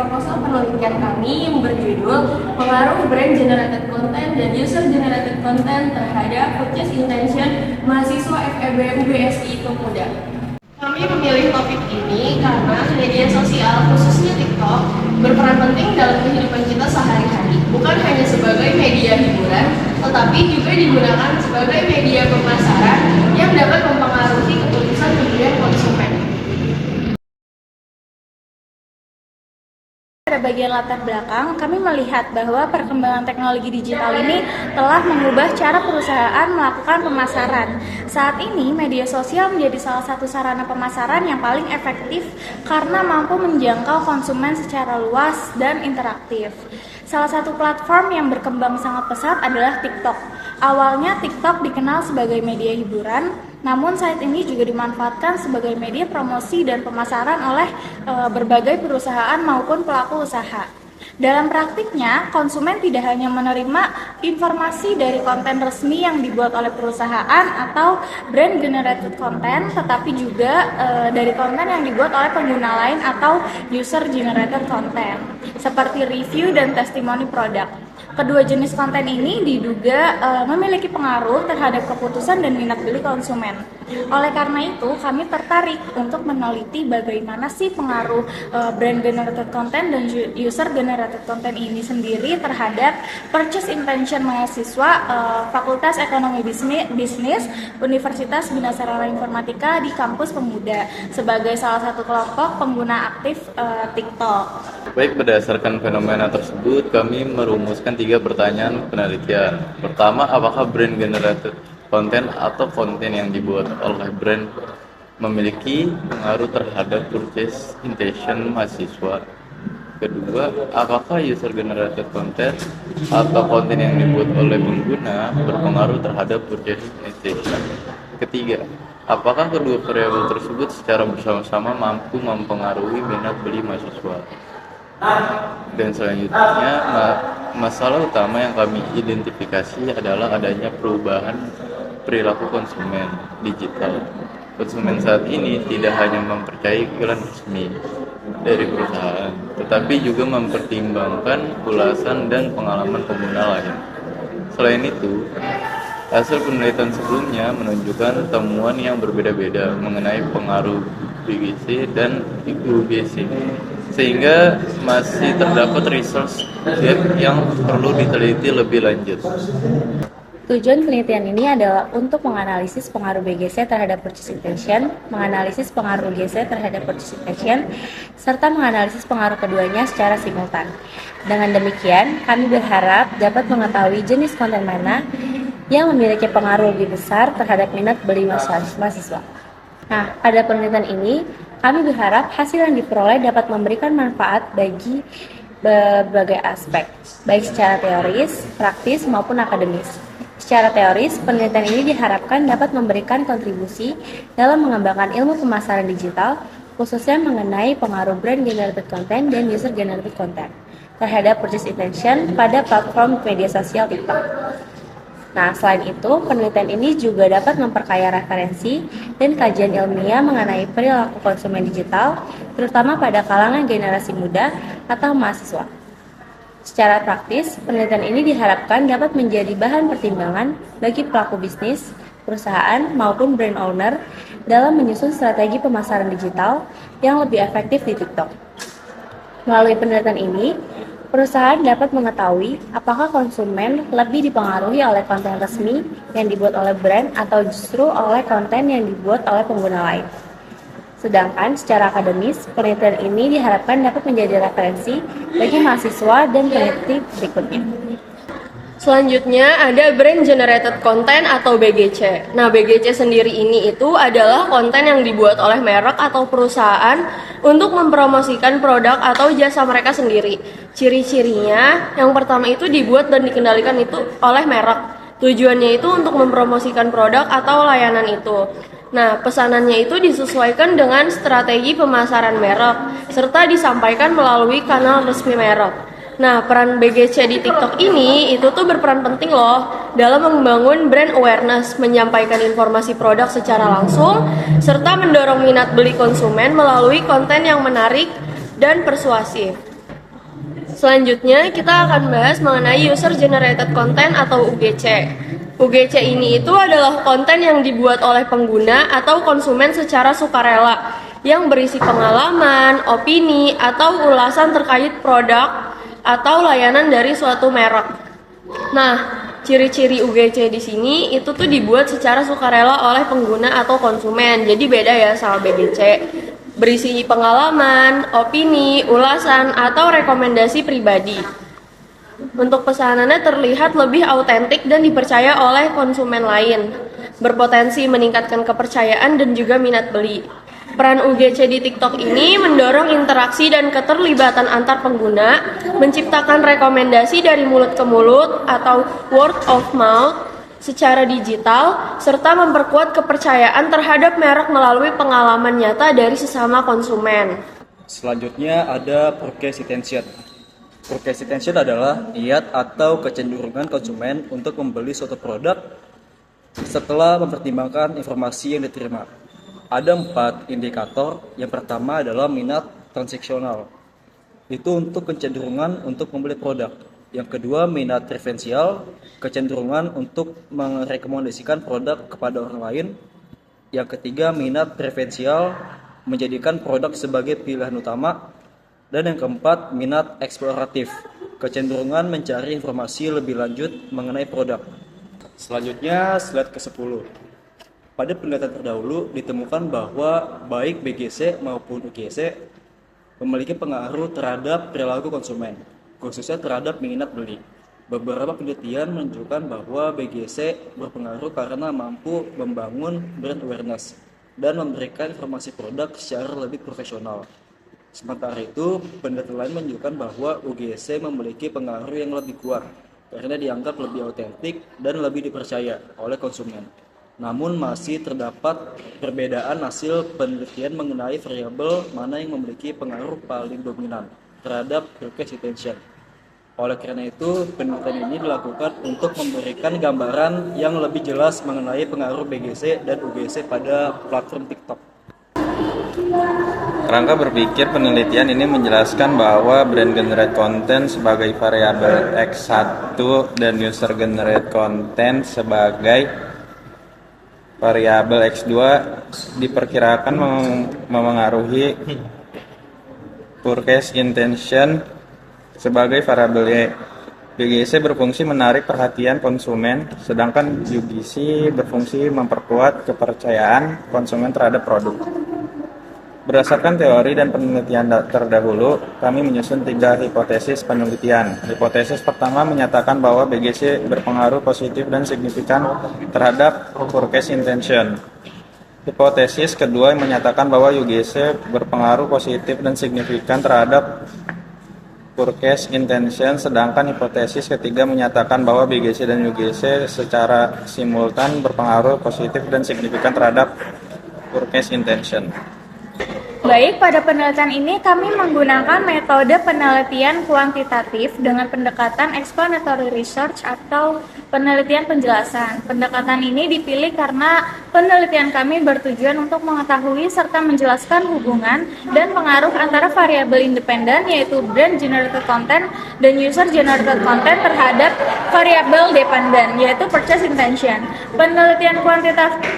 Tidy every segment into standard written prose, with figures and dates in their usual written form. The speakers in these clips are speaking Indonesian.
proposal penelitian kami yang berjudul Pengaruh Brand Generated Content dan User Generated Content terhadap Purchase Intention Mahasiswa FEB UBSI Pemuda. Kami memilih topik ini karena media sosial, khususnya TikTok, berperan penting dalam kehidupan kita sehari-hari. Bukan hanya sebagai media hiburan, tetapi juga digunakan sebagai media pemasaran yang dapat mempengaruhi keputusan pembelian konsumen. Pada bagian latar belakang, kami melihat bahwa perkembangan teknologi digital ini telah mengubah cara perusahaan melakukan pemasaran. Saat ini, media sosial menjadi salah satu sarana pemasaran yang paling efektif karena mampu menjangkau konsumen secara luas dan interaktif. Salah satu platform yang berkembang sangat pesat adalah TikTok. Awalnya TikTok dikenal sebagai media hiburan, namun saat ini juga dimanfaatkan sebagai media promosi dan pemasaran oleh berbagai perusahaan maupun pelaku usaha. Dalam praktiknya, konsumen tidak hanya menerima informasi dari konten resmi yang dibuat oleh perusahaan atau brand generated content, tetapi juga dari konten yang dibuat oleh pengguna lain atau user generated content, seperti review dan testimoni produk. Kedua jenis konten ini diduga memiliki pengaruh terhadap keputusan dan minat beli konsumen. Oleh karena itu, kami tertarik untuk meneliti bagaimana sih pengaruh brand generated content dan user generated content ini sendiri terhadap purchase intention mahasiswa Fakultas Ekonomi Bisnis Universitas Bina Sarana Informatika di Kampus Pemuda sebagai salah satu kelompok pengguna aktif TikTok. Baik, berdasarkan fenomena tersebut, kami merumuskan 3 pertanyaan penelitian. Pertama, apakah brand generated content atau konten yang dibuat oleh brand memiliki pengaruh terhadap purchase intention mahasiswa? Kedua, apakah user generated content atau konten yang dibuat oleh pengguna berpengaruh terhadap purchase intention? Ketiga, apakah kedua variabel tersebut secara bersama-sama mampu mempengaruhi minat beli mahasiswa? Dan selanjutnya, masalah utama yang kami identifikasi adalah adanya perubahan perilaku konsumen digital. Konsumen saat ini tidak hanya mempercayai iklan resmi dari perusahaan, tetapi juga mempertimbangkan ulasan dan pengalaman pengguna lain. Selain itu, hasil penelitian sebelumnya menunjukkan temuan yang berbeda-beda mengenai pengaruh BGC dan UGC, sehingga masih terdapat research gap yang perlu diteliti lebih lanjut. Tujuan penelitian ini adalah untuk menganalisis pengaruh BGC terhadap purchase intention, menganalisis pengaruh UGC terhadap purchase intention, serta menganalisis pengaruh keduanya secara simultan. Dengan demikian, kami berharap dapat mengetahui jenis konten mana yang memiliki pengaruh lebih besar terhadap minat beli mahasiswa. Nah, pada penelitian ini, kami berharap hasil yang diperoleh dapat memberikan manfaat bagi berbagai aspek, baik secara teoris, praktis, maupun akademis. Secara teoris, penelitian ini diharapkan dapat memberikan kontribusi dalam mengembangkan ilmu pemasaran digital, khususnya mengenai pengaruh brand generated content dan user generated content terhadap purchase intention pada platform media sosial TikTok. Nah, selain itu, penelitian ini juga dapat memperkaya referensi dan kajian ilmiah mengenai perilaku konsumen digital, terutama pada kalangan generasi muda atau mahasiswa. Secara praktis, penelitian ini diharapkan dapat menjadi bahan pertimbangan bagi pelaku bisnis, perusahaan, maupun brand owner dalam menyusun strategi pemasaran digital yang lebih efektif di TikTok. Melalui penelitian ini, perusahaan dapat mengetahui apakah konsumen lebih dipengaruhi oleh konten resmi yang dibuat oleh brand atau justru oleh konten yang dibuat oleh pengguna lain. Sedangkan secara akademis, penelitian ini diharapkan dapat menjadi referensi bagi mahasiswa dan peneliti berikutnya. Selanjutnya ada Brand Generated Content atau BGC. Nah, BGC sendiri ini itu adalah konten yang dibuat oleh merek atau perusahaan untuk mempromosikan produk atau jasa mereka sendiri. Ciri-cirinya, yang pertama itu dibuat dan dikendalikan itu oleh merek. Tujuannya itu untuk mempromosikan produk atau layanan itu. Nah, pesanannya itu disesuaikan dengan strategi pemasaran merek, serta disampaikan melalui kanal resmi merek. Nah, peran BGC di TikTok ini itu tuh berperan penting loh dalam membangun brand awareness, menyampaikan informasi produk secara langsung, serta mendorong minat beli konsumen melalui konten yang menarik dan persuasif. Selanjutnya, kita akan bahas mengenai User Generated Content atau UGC. UGC ini itu adalah konten yang dibuat oleh pengguna atau konsumen secara sukarela, yang berisi pengalaman, opini, atau ulasan terkait produk atau layanan dari suatu merek. Nah, ciri-ciri UGC di sini itu tuh dibuat secara sukarela oleh pengguna atau konsumen. Jadi beda ya sama BGC. Berisi pengalaman, opini, ulasan, atau rekomendasi pribadi. Untuk pesanannya terlihat lebih autentik dan dipercaya oleh konsumen lain, berpotensi meningkatkan kepercayaan dan juga minat beli. Peran UGC di TikTok ini mendorong interaksi dan keterlibatan antar pengguna, menciptakan rekomendasi dari mulut ke mulut atau word of mouth secara digital, serta memperkuat kepercayaan terhadap merek melalui pengalaman nyata dari sesama konsumen. Selanjutnya ada purchase intention. Purchase intention adalah niat atau kecenderungan konsumen untuk membeli suatu produk setelah mempertimbangkan informasi yang diterima. Ada 4 indikator. Yang pertama adalah minat transaksional. Itu untuk kecenderungan untuk membeli produk. Yang kedua, minat preferensial, kecenderungan untuk merekomendasikan produk kepada orang lain. Yang ketiga, minat preferensial, menjadikan produk sebagai pilihan utama. Dan yang keempat, minat eksploratif, kecenderungan mencari informasi lebih lanjut mengenai produk. Selanjutnya, slide ke-10. Pada penelitian terdahulu ditemukan bahwa baik BGC maupun UGC memiliki pengaruh terhadap perilaku konsumen, khususnya terhadap minat beli. Beberapa penelitian menunjukkan bahwa BGC berpengaruh karena mampu membangun brand awareness dan memberikan informasi produk secara lebih profesional. Sementara itu, penelitian lain menunjukkan bahwa UGC memiliki pengaruh yang lebih kuat karena dianggap lebih autentik dan lebih dipercaya oleh konsumen. Namun masih terdapat perbedaan hasil penelitian mengenai variabel mana yang memiliki pengaruh paling dominan terhadap purchase intention. Oleh karena itu, penelitian ini dilakukan untuk memberikan gambaran yang lebih jelas mengenai pengaruh BGC dan UGC pada platform TikTok. Kerangka berpikir penelitian ini menjelaskan bahwa brand generate content sebagai variabel X1 dan user generate content sebagai variabel X2 diperkirakan memengaruhi purchase intention sebagai variabel Y. BGC berfungsi menarik perhatian konsumen, sedangkan UGC berfungsi memperkuat kepercayaan konsumen terhadap produk. Berdasarkan teori dan penelitian terdahulu, kami menyusun 3 hipotesis penelitian. Hipotesis pertama menyatakan bahwa BGC berpengaruh positif dan signifikan terhadap purchase intention. Hipotesis kedua menyatakan bahwa UGC berpengaruh positif dan signifikan terhadap purchase intention, sedangkan hipotesis ketiga menyatakan bahwa BGC dan UGC secara simultan berpengaruh positif dan signifikan terhadap purchase intention. Baik, pada penelitian ini kami menggunakan metode penelitian kuantitatif dengan pendekatan explanatory research atau penelitian penjelasan. Pendekatan ini dipilih karena penelitian kami bertujuan untuk mengetahui serta menjelaskan hubungan dan pengaruh antara variabel independen yaitu brand generated content dan user generated content terhadap variabel dependen yaitu purchase intention. Penelitian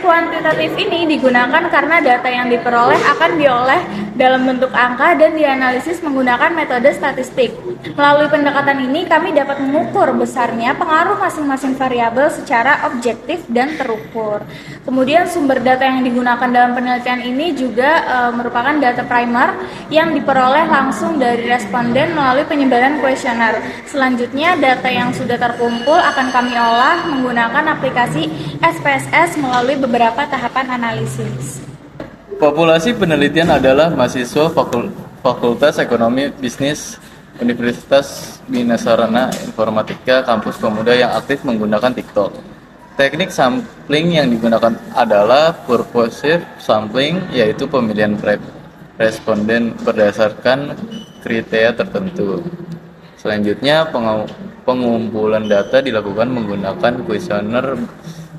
kuantitatif ini digunakan karena data yang diperoleh akan diolah dalam bentuk angka dan dianalisis menggunakan metode statistik. Melalui pendekatan ini kami dapat mengukur besarnya pengaruh masing-masing variabel secara objektif dan terukur. Kemudian sumber data yang digunakan dalam penelitian ini juga merupakan data primer yang diperoleh langsung dari responden melalui penyebaran kuesioner. Selanjutnya data yang sudah terkumpul akan kami olah menggunakan aplikasi SPSS melalui beberapa tahapan analisis. Populasi penelitian adalah mahasiswa Fakultas Ekonomi Bisnis Universitas Bina Sarana Informatika Kampus Pemuda yang aktif menggunakan TikTok. Teknik sampling yang digunakan adalah purposive sampling, yaitu pemilihan responden berdasarkan kriteria tertentu. Selanjutnya, pengumpulan data dilakukan menggunakan kuesioner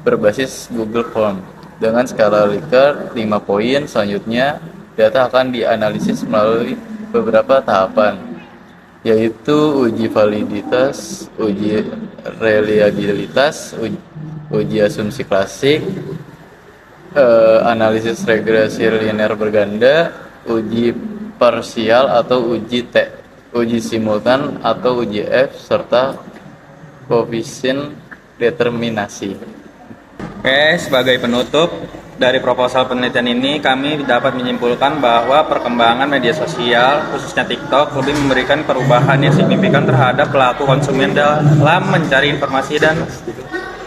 berbasis Google Form. Dengan skala Likert 5 poin, selanjutnya data akan dianalisis melalui beberapa tahapan. yaitu uji validitas, uji reliabilitas, uji asumsi klasik, analisis regresi linear berganda, uji parsial atau uji simultan atau uji F, serta koefisien determinasi. Oke, sebagai penutup dari proposal penelitian ini, kami dapat menyimpulkan bahwa perkembangan media sosial, khususnya TikTok, lebih memberikan perubahan yang signifikan terhadap pelaku konsumen dalam mencari informasi dan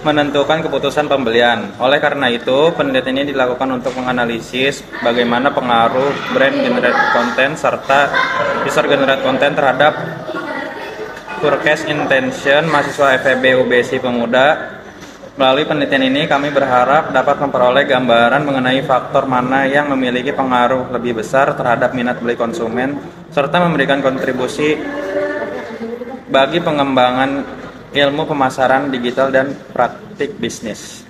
menentukan keputusan pembelian. Oleh karena itu, penelitian ini dilakukan untuk menganalisis bagaimana pengaruh brand generated content serta user generated content terhadap purchase intention mahasiswa FEB UBSI Pemuda. Melalui penelitian ini, kami berharap dapat memperoleh gambaran mengenai faktor mana yang memiliki pengaruh lebih besar terhadap minat beli konsumen, serta memberikan kontribusi bagi pengembangan ilmu pemasaran digital dan praktik bisnis.